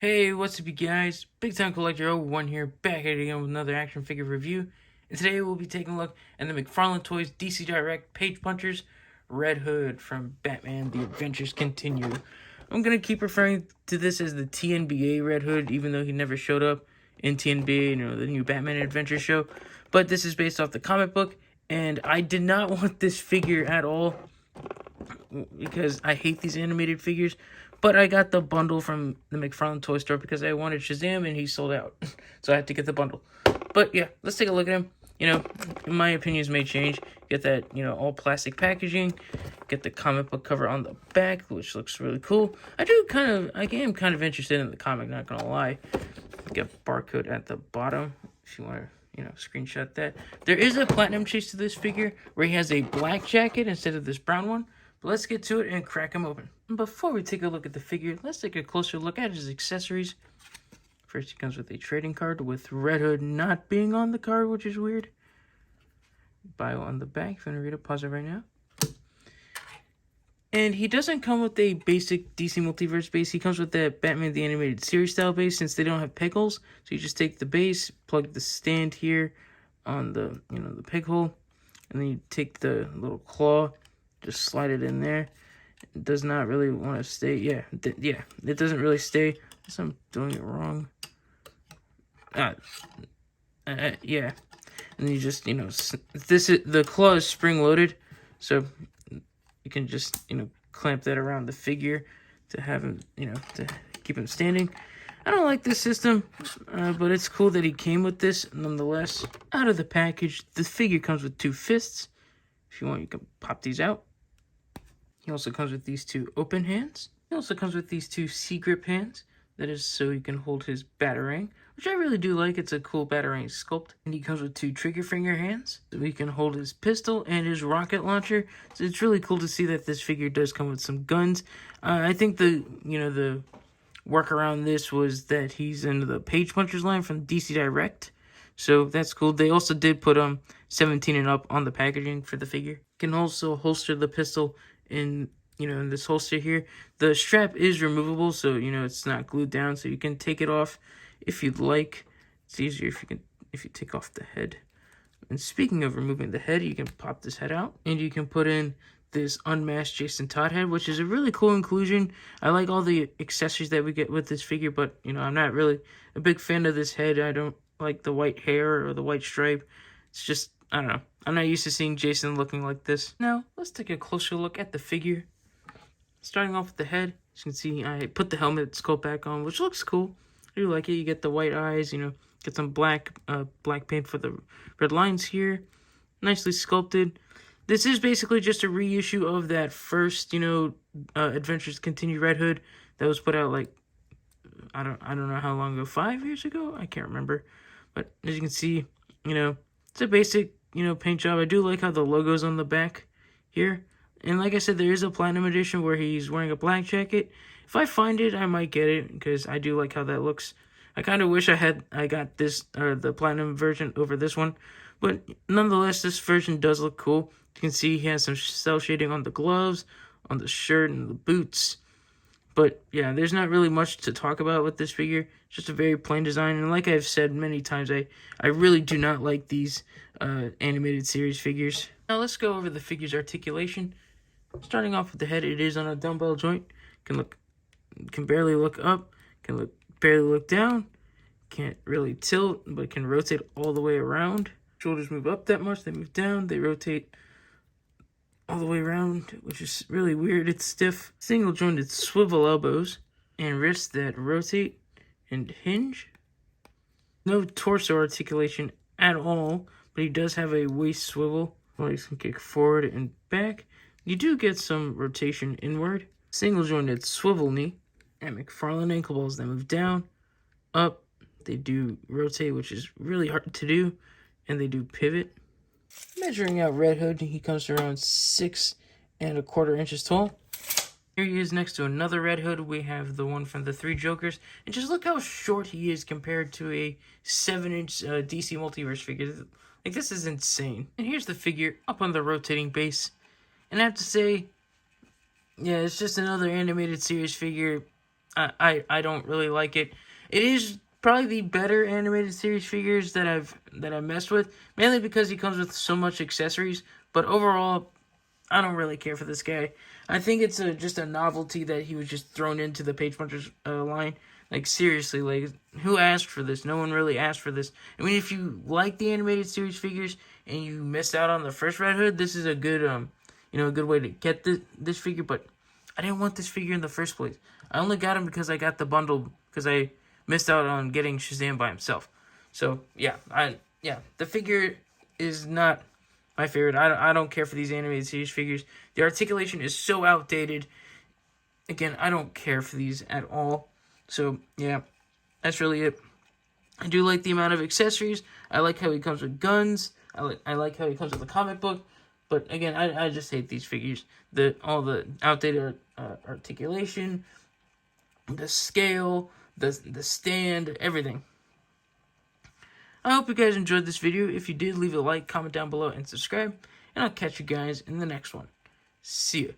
Hey, what's up, you guys? Big Time Collector 01 here, back at it again with another action figure review. And today we'll be taking a look at the McFarlane Toys DC Direct Page Punchers Red Hood from Batman The Adventures Continue. I'm going to keep referring to this as the TNBA Red Hood, even though he never showed up in TNBA, the new Batman Adventure show. But this is based off the comic book, and I did not want this figure at all because I hate these animated figures. But I got the bundle from the McFarlane toy store because I wanted Shazam and he sold out. So I had to get the bundle. But yeah, let's take a look at him. My opinions may change. Get that, all plastic packaging. Get the comic book cover on the back, which looks really cool. I am kind of interested in the comic, not gonna lie. Get barcode at the bottom if you want to, screenshot that. There is a platinum chase to this figure where he has a black jacket instead of this brown one. But let's get to it and crack him open. And before we take a look at the figure, let's take a closer look at his accessories. First, he comes with a trading card with Red Hood not being on the card, which is weird. Bio on the back. If you want to read it, pause it right now. And he doesn't come with a basic DC Multiverse base. He comes with that Batman the Animated Series style base since they don't have peg holes. So you just take the base, plug the stand here on the, the peg hole. And then you take the little claw, just slide it in there. It does not really want to stay. Yeah, it doesn't really stay. I guess I'm doing it wrong. Yeah. And you just, the claw is spring loaded. So you can just, clamp that around the figure to have him, to keep him standing. I don't like this system, but it's cool that he came with this nonetheless. Out of the package, the figure comes with 2 fists. If you want, you can pop these out. He also comes with these 2 open hands. He also comes with these 2 C-grip hands. That is so he can hold his Batarang, which I really do like. It's a cool Batarang sculpt. And he comes with 2 trigger finger hands, so he can hold his pistol and his rocket launcher. So it's really cool to see that this figure does come with some guns. I think the work around this was that he's in the Page Punchers line from DC Direct. So that's cool. They also did put 17 and up on the packaging for the figure. You can also holster the pistol in this holster here. The strap is removable, so it's not glued down, so you can take it off if you'd like. It's easier if you take off the head. And speaking of removing the head, you can pop this head out and you can put in this unmasked Jason Todd head, which is a really cool inclusion. I like all the accessories that we get with this figure, but I'm not really a big fan of this head. I don't like the white hair or the white stripe. It's just, I don't know. I'm not used to seeing Jason looking like this. Now, let's take a closer look at the figure. Starting off with the head, as you can see, I put the helmet sculpt back on, which looks cool. I do like it. You get the white eyes, get some black paint for the red lines here. Nicely sculpted. This is basically just a reissue of that first, Adventures Continue Red Hood that was put out like, I don't know how long ago, 5 years ago? I can't remember. But as you can see, it's a basic, paint job. I do like how the logo's on the back here. And like I said, there is a platinum edition where he's wearing a black jacket. If I find it, I might get it because I do like how that looks. I kind of wish I got this the platinum version over this one, but nonetheless, this version does look cool. You can see he has some cell shading on the gloves, on the shirt, and the boots. But yeah, there's not really much to talk about with this figure. It's just a very plain design, and like I've said many times, I really do not like these animated series figures. Now let's go over the figure's articulation. Starting off with the head, it is on a dumbbell joint. Can barely look up, barely look down. Can't really tilt, but can rotate all the way around. Shoulders move up that much, they move down, they rotate all the way around, which is really weird. It's stiff. Single jointed swivel elbows and wrists that rotate and hinge. No torso articulation at all, but he does have a waist swivel. Legs can kick forward and back. You do get some rotation inward. Single jointed swivel knee and McFarlane ankle balls that move down, up. They do rotate, which is really hard to do, and they do pivot. Measuring out Red Hood, he comes to around 6 1/4 inches tall. Here he is next to another Red Hood. We have the one from the 3 Jokers. And just look how short he is compared to a 7-inch DC Multiverse figure. Like, this is insane. And here's the figure up on the rotating base. And I have to say, yeah, it's just another animated series figure. I don't really like it. It is probably the better animated series figures that I've messed with, mainly because he comes with so much accessories. But overall, I don't really care for this guy. I think it's just a novelty that he was just thrown into the Page Punchers line. Like, seriously, like, who asked for this? No one really asked for this. I mean, if you like the animated series figures and you missed out on the first Red Hood, this is a good a good way to get this figure. But I didn't want this figure in the first place. I only got him because I got the bundle because I missed out on getting Shazam by himself. So yeah, the figure is not my favorite. I don't care for these animated series figures. The articulation is so outdated. Again, I don't care for these at all. So yeah, that's really it. I do like the amount of accessories. I like how he comes with guns. I like how he comes with a comic book. But again, I just hate these figures. All the outdated articulation, the scale, the stand, everything. I hope you guys enjoyed this video. If you did, leave a like, comment down below, and subscribe. And I'll catch you guys in the next one. See ya.